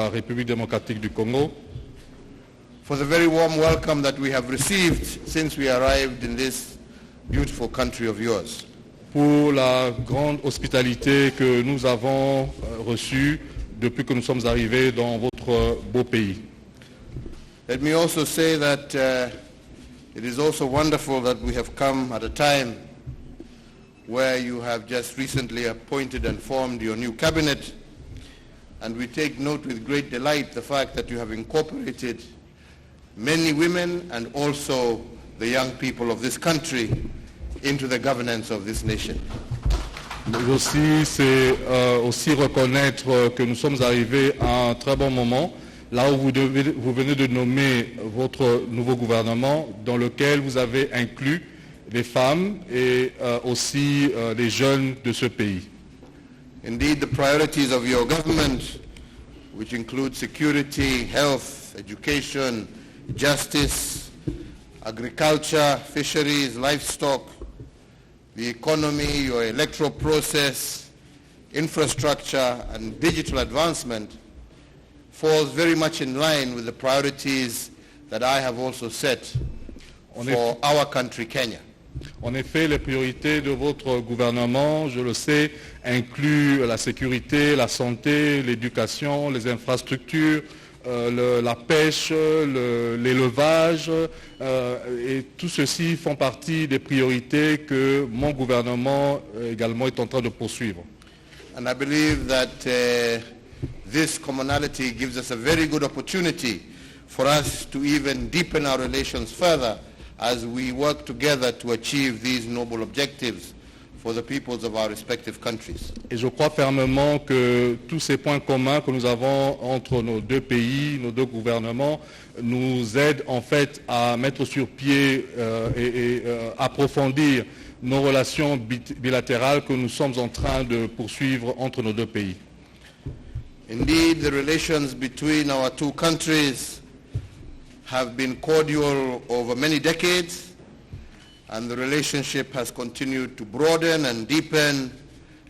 la République démocratique du Congo, for the very warm welcome that we have received since we arrived in this beautiful country of yours. pour la grande hospitalité que nous avons reçue depuis que nous sommes arrivés dans votre beau pays. Let me also say that it is also wonderful that we have come at a time where you have just recently appointed and formed your new cabinet, and we take note with great delight the fact that you have incorporated many women and also the young people of this country into the governance of this nation. Mais aussi, c'est aussi reconnaître que nous sommes arrivés à un très bon moment, là où vous venez de nommer votre nouveau gouvernement, dans lequel vous avez inclus les femmes et aussi les jeunes de ce pays. Indeed, the priorities of your government, which include security, health, education, justice, agriculture, fisheries, livestock, the economy, your electoral process, infrastructure, and digital advancement, falls very much in line with the priorities that I have also set for our country, Kenya. En effet, les priorités de votre gouvernement, je le sais, incluent la sécurité, la santé, l'éducation, les infrastructures, la pêche, l'élevage, et tout ceci font partie des priorités que mon gouvernement également est en train de poursuivre. And I believe that this commonality gives us a very good opportunity for us to even deepen our relations further as we work together to achieve these noble objectives for the peoples of our respective countries. Et je crois fermement que tous ces points communs que nous avons entre nos deux pays, nos deux gouvernements, nous aident en fait à mettre sur pied et approfondir nos relations bilatérales que nous sommes en train de poursuivre entre nos deux pays. Indeed, the relations between our two countries have been cordial over many decades, and the relationship has continued to broaden and deepen,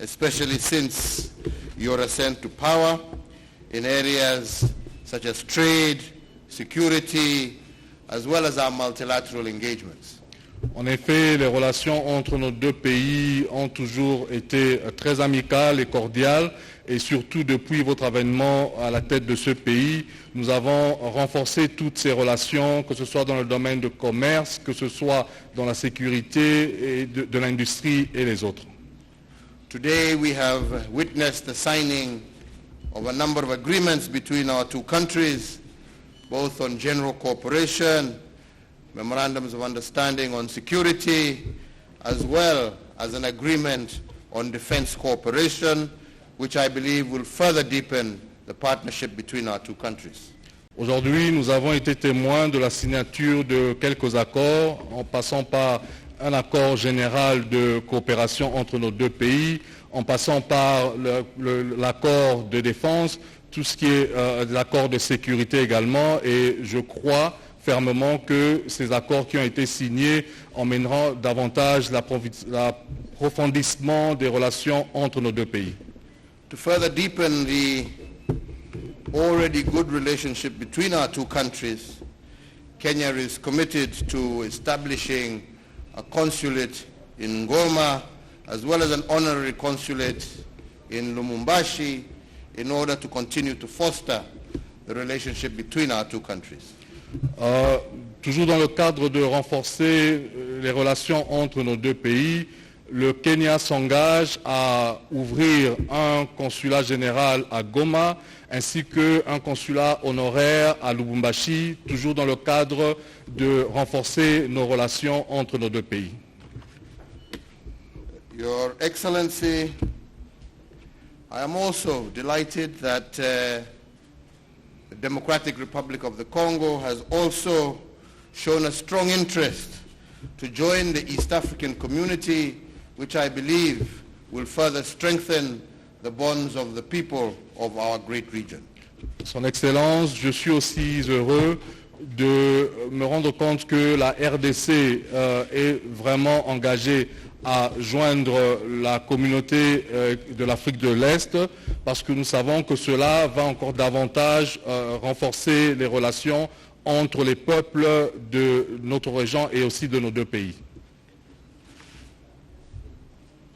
especially since your ascent to power in areas such as trade, security, as well as our multilateral engagements. En effet, les relations entre nos deux pays ont toujours été très amicales et cordiales, et surtout depuis votre avènement à la tête de ce pays, nous avons renforcé toutes ces relations, que ce soit dans le domaine du commerce, que ce soit dans la sécurité et de l'industrie et les autres. Today we have witnessed the signing of a number of agreements between our two countries, both on general cooperation, memorandums of understanding on security, as well as an agreement on defense cooperation, which I believe will further deepen the partnership between our two countries. Aujourd'hui, nous avons été témoins de la signature de quelques accords, en passant par un accord général de coopération entre nos deux pays, en passant par l'accord de défense, tout ce qui est l'accord de sécurité également, et je crois fermement que ces accords qui ont été signés emmèneront davantage l'approfondissement des relations entre nos deux pays. To further deepen the already good relationship between our two countries, Kenya is committed to establishing a consulate in Goma as well as an honorary consulate in Lumumbashi in order to continue to foster the relationship between our two countries. Toujours dans le cadre de renforcer les relations entre nos deux pays, le Kenya s'engage à ouvrir un consulat général à Goma ainsi qu'un consulat honoraire à Lubumbashi, toujours dans le cadre de renforcer nos relations entre nos deux pays. Your Excellency, I am also delighted that the Democratic Republic of the Congo has also shown a strong interest to join the East African community, which I believe will further strengthen the bonds of the people of our great region. Son Excellence, je suis aussi heureux de me rendre compte que la RDC est vraiment engagée à joindre la communauté de l'Afrique de l'Est, parce que nous savons que cela va encore davantage renforcer les relations entre les peuples de notre région et aussi de nos deux pays.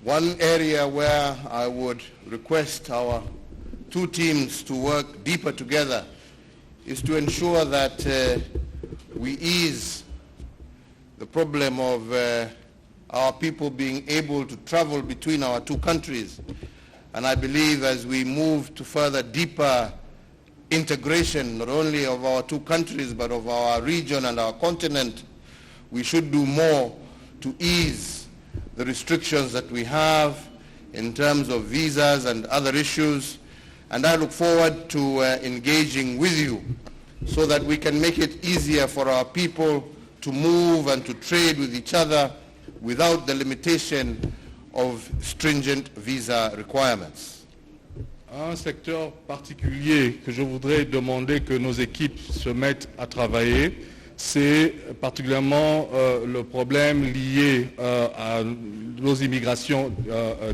One area where I would request our two teams to work deeper together is to ensure that we ease the problem of our people being able to travel between our two countries. And I believe as we move to further deeper integration, not only of our two countries, but of our region and our continent, we should do more to ease the restrictions that we have in terms of visas and other issues. And I look forward to engaging with you so that we can make it easier for our people to move and to trade with each other without the limitation of stringent visa requirements. Un secteur particulier que je voudrais demander que nos équipes se mettent à travailler, c'est particulièrement le problème lié à nos immigrations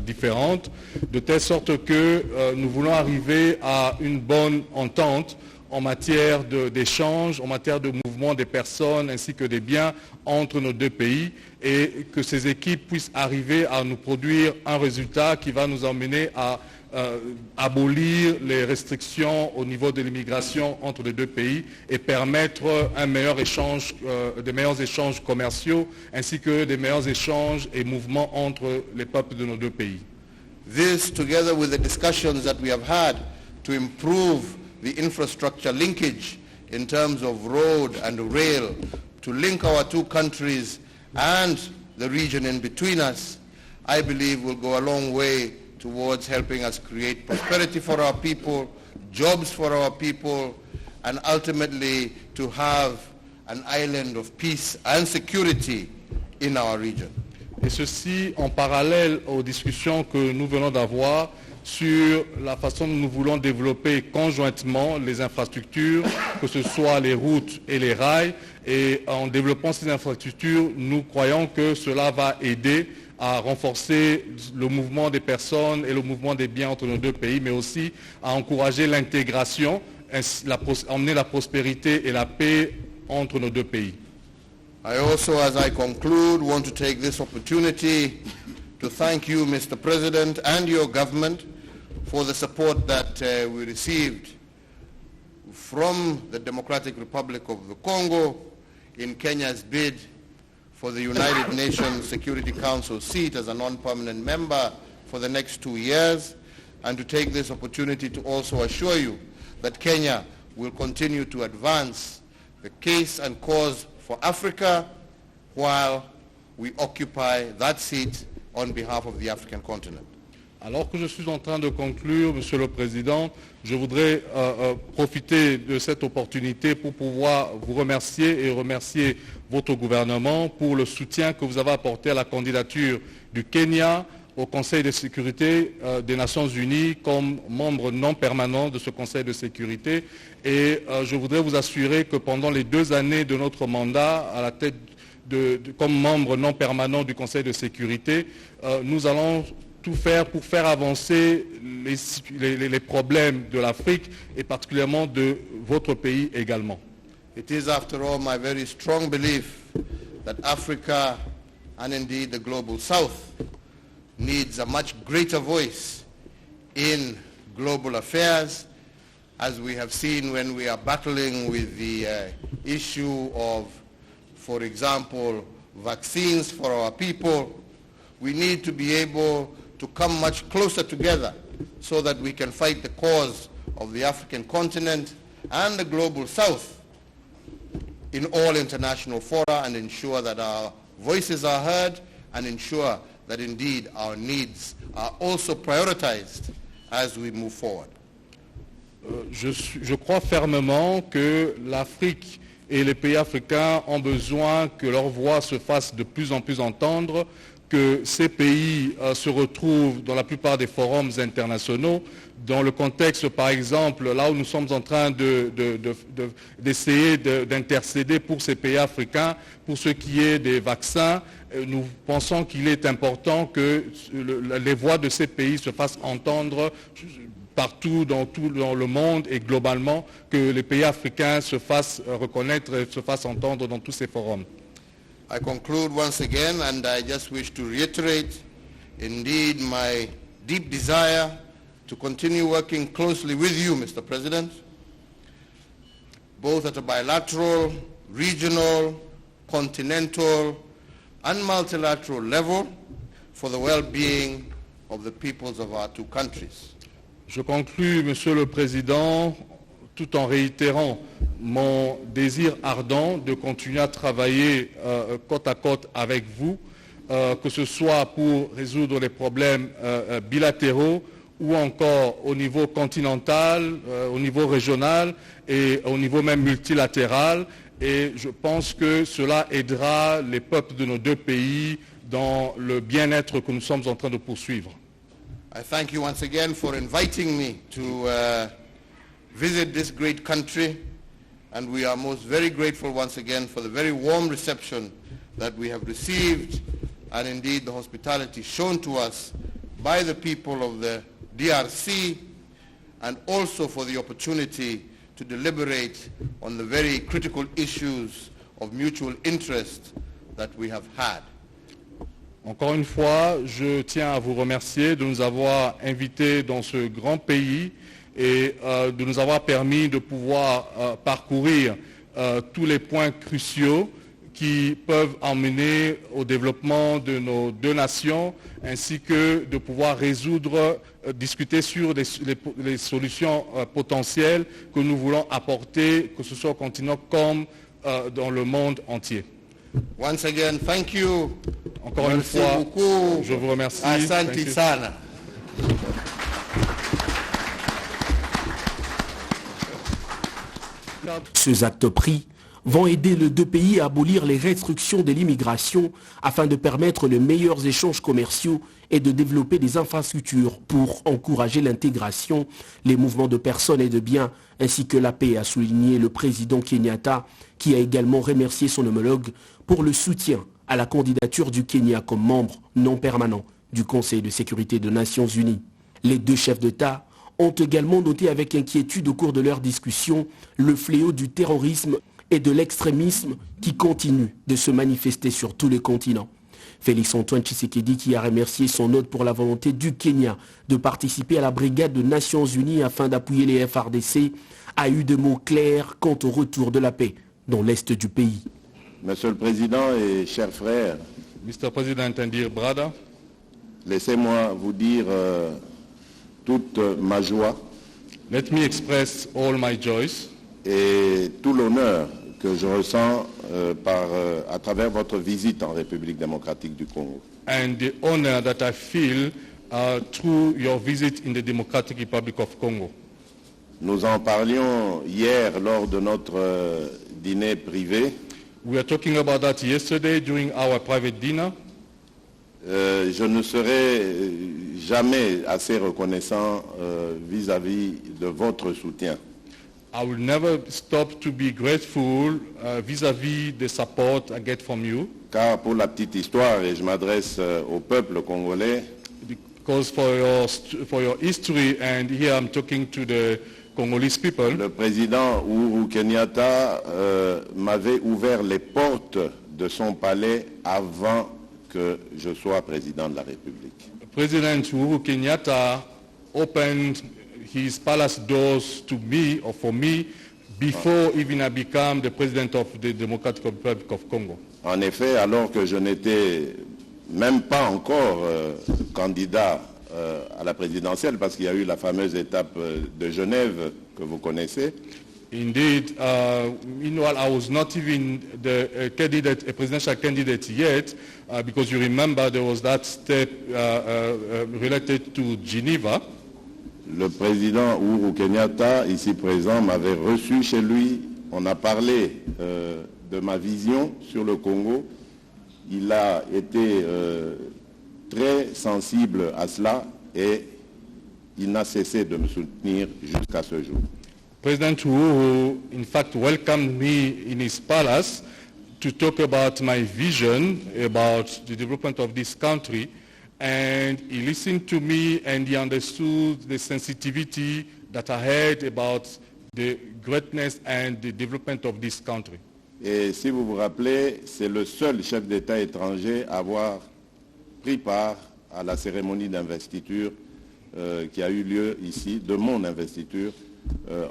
différentes, de telle sorte que nous voulons arriver à une bonne entente en matière d'échange, en matière de mouvement des personnes ainsi que des biens entre nos deux pays, et que ces équipes puissent arriver à nous produire un résultat qui va nous emmener à abolir les restrictions au niveau de l'immigration entre les deux pays et permettre un meilleur échange, des meilleurs échanges commerciaux ainsi que des meilleurs échanges et mouvements entre les peuples de nos deux pays. This, together with the discussions that we have had to improve the infrastructure linkage in terms of road and rail to link our two countries and the region in between us, I believe will go a long way towards helping us create prosperity for our people, jobs for our people, and ultimately to have an island of peace and security in our region. Et ceci en parallèle aux discussions que nous venons d'avoir sur la façon dont nous voulons développer conjointement les infrastructures, que ce soit les routes et les rails. Et en développant ces infrastructures, nous croyons que cela va aider à renforcer le mouvement des personnes et le mouvement des biens entre nos deux pays, mais aussi à encourager l'intégration, emmener la prospérité et la paix entre nos deux pays. I also, as I conclude, want to take this opportunity to thank you, Mr. President, and your government for the support that we received from the Democratic Republic of the Congo in Kenya's bid for the United Nations Security Council seat as a non-permanent member for the next 2 years, and to take this opportunity to also assure you that Kenya will continue to advance the case and cause for Africa while we occupy that seat on behalf of the African continent. Alors que je suis en train de conclure, Monsieur le Président, je voudrais profiter de cette opportunité pour pouvoir vous remercier et remercier votre gouvernement pour le soutien que vous avez apporté à la candidature du Kenya au Conseil de sécurité des Nations Unies comme membre non permanent de ce Conseil de sécurité. Et je voudrais vous assurer que pendant les 2 années de notre mandat à la tête comme membre non permanent du Conseil de sécurité, nous allons tout faire pour faire avancer les problèmes de l'Afrique et particulièrement de votre pays également. It is, after all, my very strong belief that Africa, and indeed the global South, needs a much greater voice in global affairs, as we have seen when we are battling with the issue of, for example, vaccines for our people. We need to be able to come much closer together so that we can fight the cause of the African continent and the global South in all international fora and ensure that our voices are heard and ensure that indeed our needs are also prioritized as we move forward. Je crois fermement que l'Afrique et les pays africains ont besoin que leur voix se fasse de plus en plus entendre que ces pays se retrouvent dans la plupart des forums internationaux, dans le contexte, par exemple, là où nous sommes en train d'essayer d'intercéder pour ces pays africains, pour ce qui est des vaccins. Nous pensons qu'il est important que les voix de ces pays se fassent entendre partout dans le monde et globalement, que les pays africains se fassent reconnaître et se fassent entendre dans tous ces forums. I conclude once again, and I just wish to reiterate indeed my deep desire to continue working closely with you, Mr. President, both at a bilateral, regional, continental, and multilateral level for the well-being of the peoples of our two countries. Je conclus, Monsieur le Président, tout en réitérant mon désir ardent de continuer à travailler côte à côte avec vous, que ce soit pour résoudre les problèmes bilatéraux ou encore au niveau continental, au niveau régional et au niveau même multilatéral. Et je pense que cela aidera les peuples de nos deux pays dans le bien-être que nous sommes en train de poursuivre. I thank you once again for inviting me to visit this great country, and we are most very grateful once again for the very warm reception that we have received, and indeed the hospitality shown to us by the people of the DRC, and also for the opportunity to deliberate on the very critical issues of mutual interest that we have had. Encore une fois, je tiens à vous remercier de nous avoir invités dans ce grand pays et de nous avoir permis de pouvoir parcourir tous les points cruciaux qui peuvent emmener au développement de nos deux nations, ainsi que de pouvoir discuter sur les solutions potentielles que nous voulons apporter, que ce soit au continent comme dans le monde entier. Once again, thank you. Encore une fois, je vous remercie. Asante sana. Ces actes pris vont aider les deux pays à abolir les restrictions de l'immigration afin de permettre les meilleurs échanges commerciaux et de développer des infrastructures pour encourager l'intégration, les mouvements de personnes et de biens, ainsi que la paix, a souligné le président Kenyatta, qui a également remercié son homologue pour le soutien à la candidature du Kenya comme membre non permanent du Conseil de sécurité des Nations Unies. Les deux chefs d'État ont également noté avec inquiétude au cours de leur discussion le fléau du terrorisme et de l'extrémisme qui continue de se manifester sur tous les continents. Félix-Antoine Tshisekedi, qui a remercié son hôte pour la volonté du Kenya de participer à la brigade des Nations Unies afin d'appuyer les FARDC, a eu des mots clairs quant au retour de la paix dans l'est du pays. Monsieur le Président et chers frères, Mr. President and dear brother, laissez-moi vous dire toute ma joie let me express all my joys et tout l'honneur que je ressens à travers votre visite en République démocratique du Congo. and the honor that I feel through your visit in the Democratic Republic of Congo. Nous en parlions hier lors de notre dîner privé. We were talking about that yesterday during our private dinner. Je ne serai jamais assez reconnaissant vis-à-vis de votre soutien. I will never stop to be grateful vis-à-vis the support I get from you. Car pour la petite histoire, et je m'adresse au peuple congolais, Because for your history, and here I'm talking to the Congolese people, le président Uhuru Kenyatta m'avait ouvert les portes de son palais avant que je sois président de la République. President Uhuru Kenyatta opened his palace doors to me, or for me, before even I became the president of the Democratic Republic of Congo. En effet, alors que je n'étais même pas encore candidat à la présidentielle, parce qu'il y a eu la fameuse étape de Genève que vous connaissez. Indeed, meanwhile, I was not even a presidential candidate yet, because you remember there was that step related to Geneva. Le président Uhuru Kenyatta, ici présent, m'avait reçu chez lui. On a parlé de ma vision sur le Congo. Il a été très sensible à cela et il n'a cessé de me soutenir jusqu'à ce jour. President Uhuru, in fact, welcomed me in his palace to talk about my vision about the development of this country, and he listened to me and he understood the sensitivity that I had about the greatness and the development of this country. Et si vous vous rappelez, c'est le seul chef d'État étranger à avoir pris part à la cérémonie d'investiture qui a eu lieu ici, de mon investiture,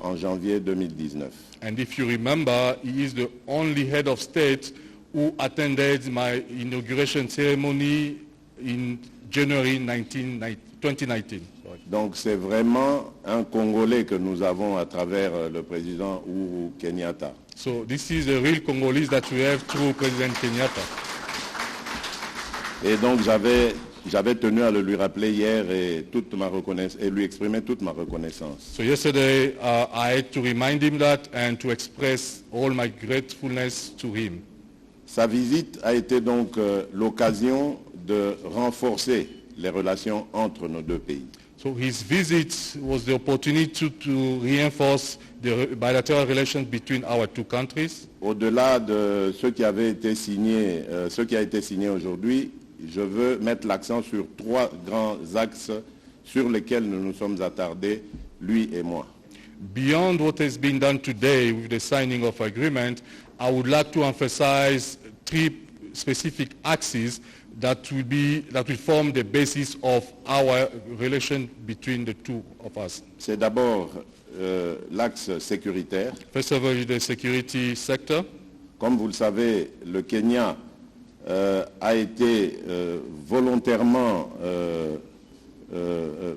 en janvier 2019. And if you remember, he is the only head of state who attended my inauguration ceremony in January 2019. Sorry. Donc c'est vraiment un Congolais que nous avons à travers le président Uhuru Kenyatta. So this is the real Congolese that we have through President Kenyatta. Et donc j'avais tenu à le lui rappeler hier et lui exprimer toute ma reconnaissance. So yesterday I had to remind him that and to express all my gratefulness to him. Sa visite a été donc l'occasion de renforcer les relations entre nos deux pays. So his visit was the opportunity to reinforce the bilateral relations between our two countries. Au-delà de ce qui avait été signé, ce qui a été signé aujourd'hui, je veux mettre l'accent sur 3 grands axes sur lesquels nous nous sommes attardés, lui et moi. Beyond what has been done today with the signing of agreement, I would like to emphasize 3 specific axes that will form the basis of our relation between the two of us. C'est d'abord l'axe sécuritaire. First of all, the security sector. Comme vous le savez, le Kenya a été volontairement,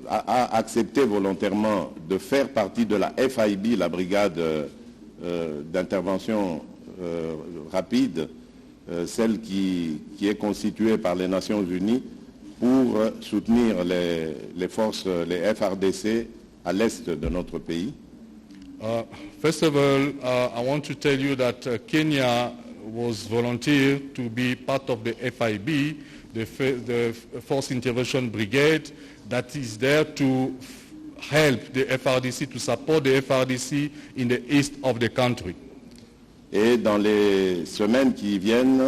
a accepté volontairement de faire partie de la FIB, la brigade d'intervention rapide, celle qui est constituée par les Nations Unies pour soutenir les forces, les FARDC à l'est de notre pays. First of all, I want to tell you that Kenya was volunteered to be part of the FIB, the Force Intervention Brigade, that is there to help the FRDC, to support the FRDC in the east of the country. Et dans les semaines qui viennent,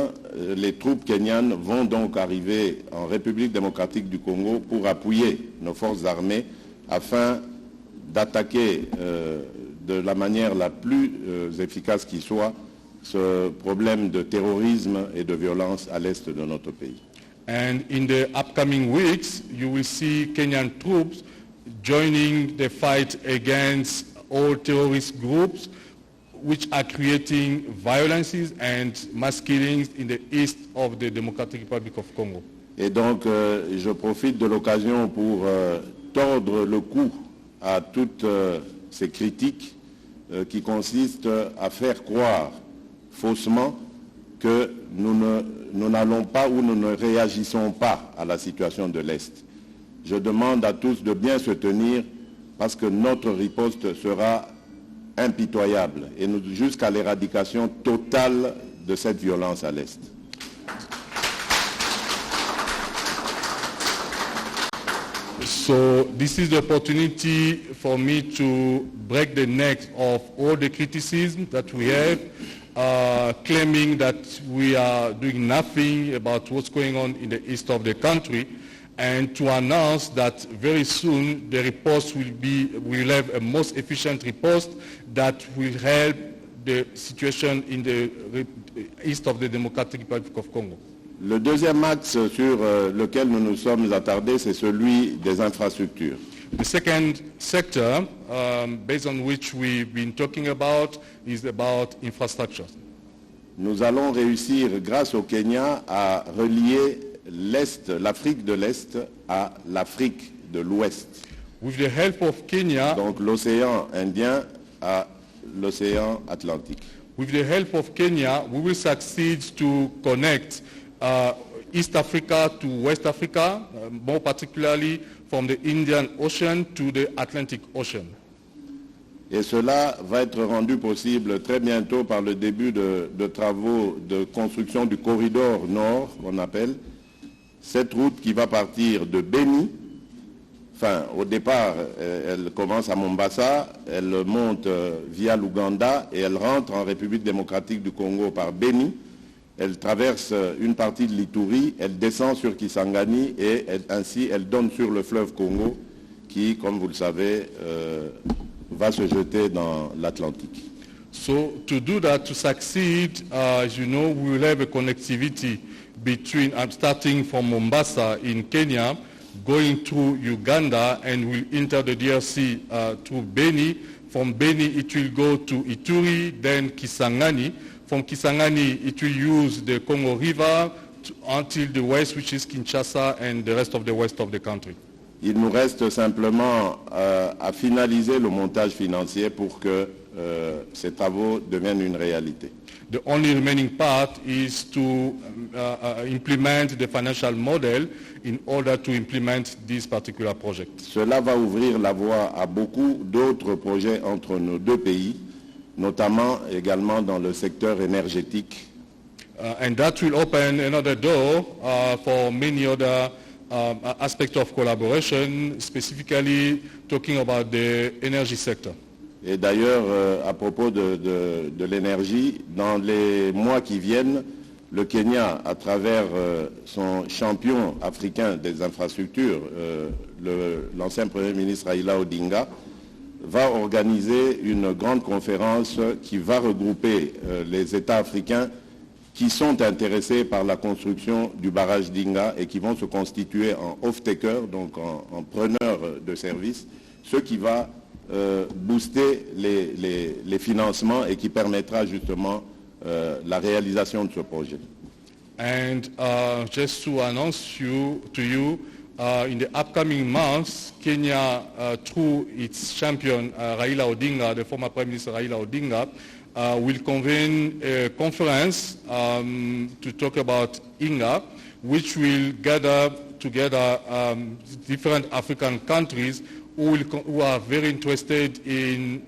les troupes kenyanes vont donc arriver en République démocratique du Congo pour appuyer nos forces armées afin d'attaquer de la manière la plus efficace qui soit ce problème de terrorisme et de violence à l'est de notre pays. And in the upcoming weeks, you will see Kenyan troops joining the fight against all terrorist groups which are creating violences and mass killings in the east of the Democratic Republic of Congo. Et donc, je profite de l'occasion pour tordre le cou à toutes ces critiques qui consistent à faire croire faussement que nous n'allons pas ou nous ne réagissons pas à la situation de l'Est. Je demande à tous de bien se tenir parce que notre riposte sera impitoyable et jusqu'à l'éradication totale de cette violence à l'Est. So this is the opportunity for me to break the neck of all the criticism that we have, claiming that we are doing nothing about what's going on in the east of the country, and to announce that very soon the riposte will have a most efficient riposte that will help the situation in the east of the Democratic Republic of Congo. Le deuxième axe sur lequel nous nous sommes attardés, c'est celui des infrastructures. The second sector, based on which we've been talking about, is about infrastructure. Nous allons réussir, grâce au Kenya, à relier l'Est, l'Afrique de l'Est à l'Afrique de l'Ouest. With the help of Kenya, donc l'océan Indien à l'océan Atlantique. With the help of Kenya, we will succeed to connect East Africa to West Africa, more particularly from the Indian Ocean to the Atlantic Ocean. Et cela va être rendu possible très bientôt par le début de travaux de construction du corridor nord, qu'on appelle, Cette route qui va partir de Beni, enfin au départ elle commence à Mombasa, elle monte via l'Ouganda et elle rentre en République démocratique du Congo par Beni. Elle traverse une partie de l'Ituri, elle descend sur Kisangani et ainsi elle donne sur le fleuve Congo qui, comme vous le savez, va se jeter dans l'Atlantique. So to do that, to succeed, as you know, we will have a connectivity between, starting from Mombasa in Kenya, going through Uganda, and will enter the DRC through Beni. From Beni, it will go to Ituri, then Kisangani. From Kisangani, it will use the Congo River until the west, which is Kinshasa, and the rest of the west of the country. Il nous reste simplement à finaliser le montage financier pour que ces travaux deviennent une réalité. The only remaining part is to implement the financial model in order to implement this particular project. Cela va ouvrir la voie à beaucoup d'autres projets entre nos deux pays, notamment également dans le secteur énergétique. And that will open another door for many other aspects of collaboration, specifically talking about the energy sector. Et d'ailleurs, à propos de l'énergie, dans les mois qui viennent, le Kenya, à travers son champion africain des infrastructures, l'ancien Premier ministre Raila Odinga, va organiser une grande conférence qui va regrouper les États africains qui sont intéressés par la construction du barrage d'Inga et qui vont se constituer en off-taker, donc en preneurs de services, ce qui va booster les financements et qui permettra justement la réalisation de ce projet. And just to announce to you, in the upcoming months, Kenya, through its champion Raila Odinga, the former Prime Minister Raila Odinga, will convene a conference to talk about Inga, which will gather together different African countries who are very interested in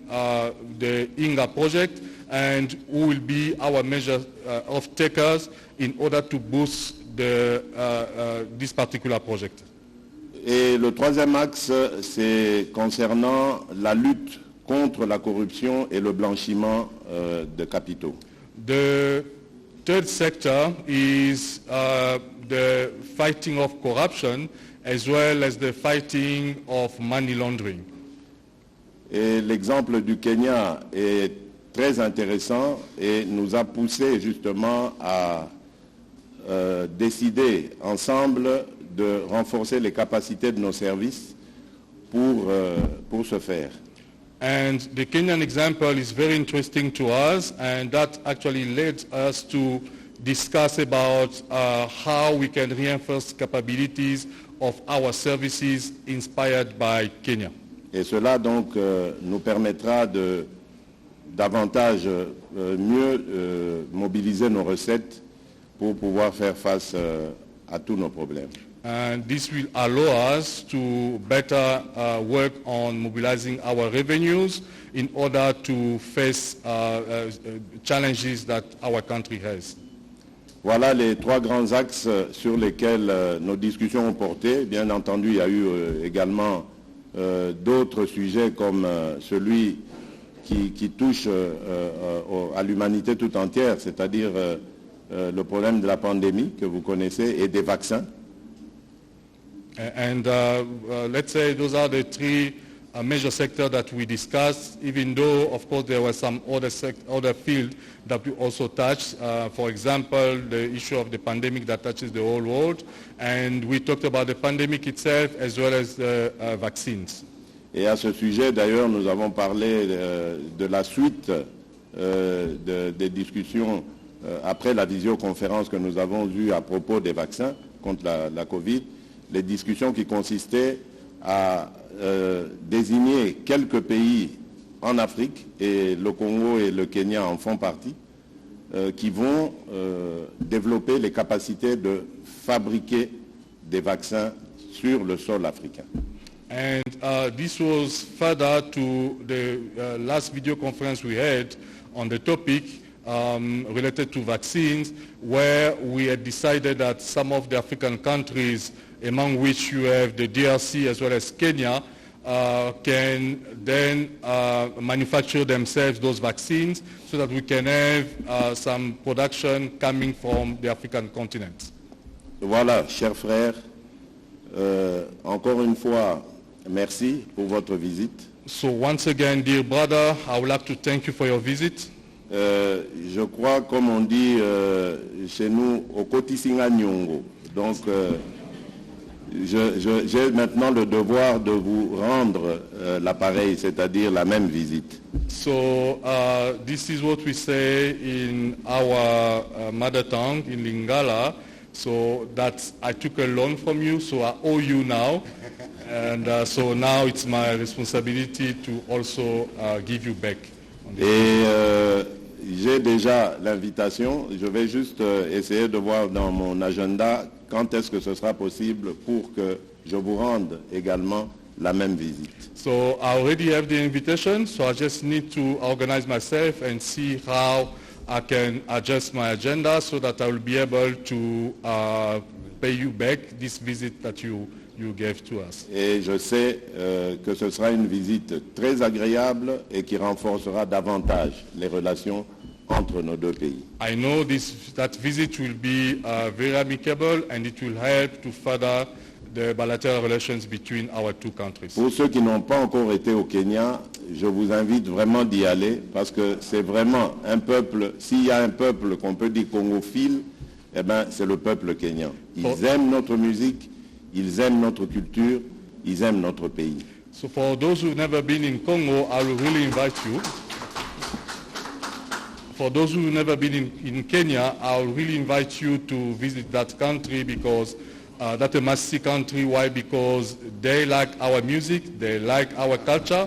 the Inga project and who will be our major off-takers in order to boost this particular project. Et le troisième axe, c'est concernant la lutte contre la corruption et le blanchiment de capitaux. The third sector is the fighting of corruption as well as the fighting of money laundering. Et l'exemple du Kenya est très intéressant et nous a poussé justement à décider ensemble de renforcer les capacités de nos services pour ce faire. And the Kenyan example is very interesting to us, and that actually led us to discuss about how we can reinforce capabilities of our services inspired by Kenya. Et cela donc nous permettra davantage mieux mobiliser nos recettes pour pouvoir faire face à tous nos problèmes. And this will allow us to better work on mobilizing our revenues in order to face challenges that our country has. Voilà les trois grands axes sur lesquels nos discussions ont porté. Bien entendu, il y a eu également d'autres sujets comme celui qui touche à l'humanité tout entière, c'est-à-dire le problème de la pandémie que vous connaissez et des vaccins. And let's say those are the three major sectors that we discussed, even though, of course, there were some other fields that we also touched. For example, the issue of the pandemic that touches the whole world. And we talked about the pandemic itself as well as the vaccines. Et à ce sujet, d'ailleurs, nous avons parlé de la suite des discussions après la visioconférence que nous avons eue à propos des vaccins contre la Covid. Les discussions qui consistaient à désigner quelques pays en Afrique, et le Congo et le Kenya en font partie, qui vont développer les capacités de fabriquer des vaccins sur le sol africain. And this was further to the last video conference we had on the topic, related to vaccines, where we had decided that some of the African countries, among which you have the DRC as well as Kenya, can then manufacture themselves those vaccines so that we can have some production coming from the African continent. Voilà, chers frères, encore une fois, merci pour votre visite. So once again, dear brother, I would like to thank you for your visit. Je crois, comme on dit chez nous, au Kotisinga Nyongo. Donc, j'ai maintenant le devoir de vous rendre l'appareil, c'est-à-dire la même visite. So this is what we say in our mother tongue, in Lingala. So that I took a loan from you, so I owe you now. And so now it's my responsibility to also give you back. Et j'ai déjà l'invitation. Je vais juste essayer de voir dans mon agenda quand est-ce que ce sera possible pour que je vous rende également la même visite. So I already have the invitation, so I just need to organize myself and see how I can adjust my agenda so that I will be able to pay you back this visit that you gave to us. Et je sais que ce sera une visite très agréable et qui renforcera davantage les relations entre nos deux pays. I know that visit will be very amicable and it will help to further the bilateral relations between our two countries. Pour ceux qui n'ont pas encore été au Kenya, je vous invite vraiment d'y aller parce que c'est vraiment un peuple, s'il y a un peuple qu'on peut dire congophile, eh ben, c'est le peuple kenyan. Ils aiment notre musique, ils aiment notre culture, ils aiment notre pays. So for those who've never been in Congo, I will really invite you. For those who've never been in Kenya, I will really invite you to visit that country because that's a Masisi country. Why? Because they like our music, they like our culture,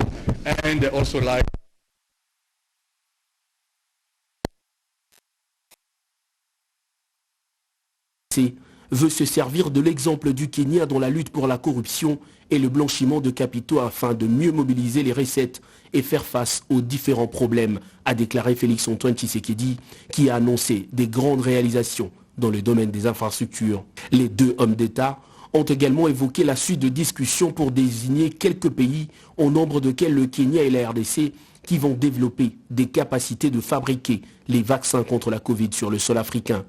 and they also like veut se servir de l'exemple du Kenya dans la lutte pour la corruption et le blanchiment de capitaux afin de mieux mobiliser les recettes et faire face aux différents problèmes, a déclaré Félix-Antoine Tshisekedi, qui a annoncé des grandes réalisations dans le domaine des infrastructures. Les deux hommes d'État ont également évoqué la suite de discussions pour désigner quelques pays, au nombre desquels le Kenya et la RDC, qui vont développer des capacités de fabriquer les vaccins contre la Covid sur le sol africain.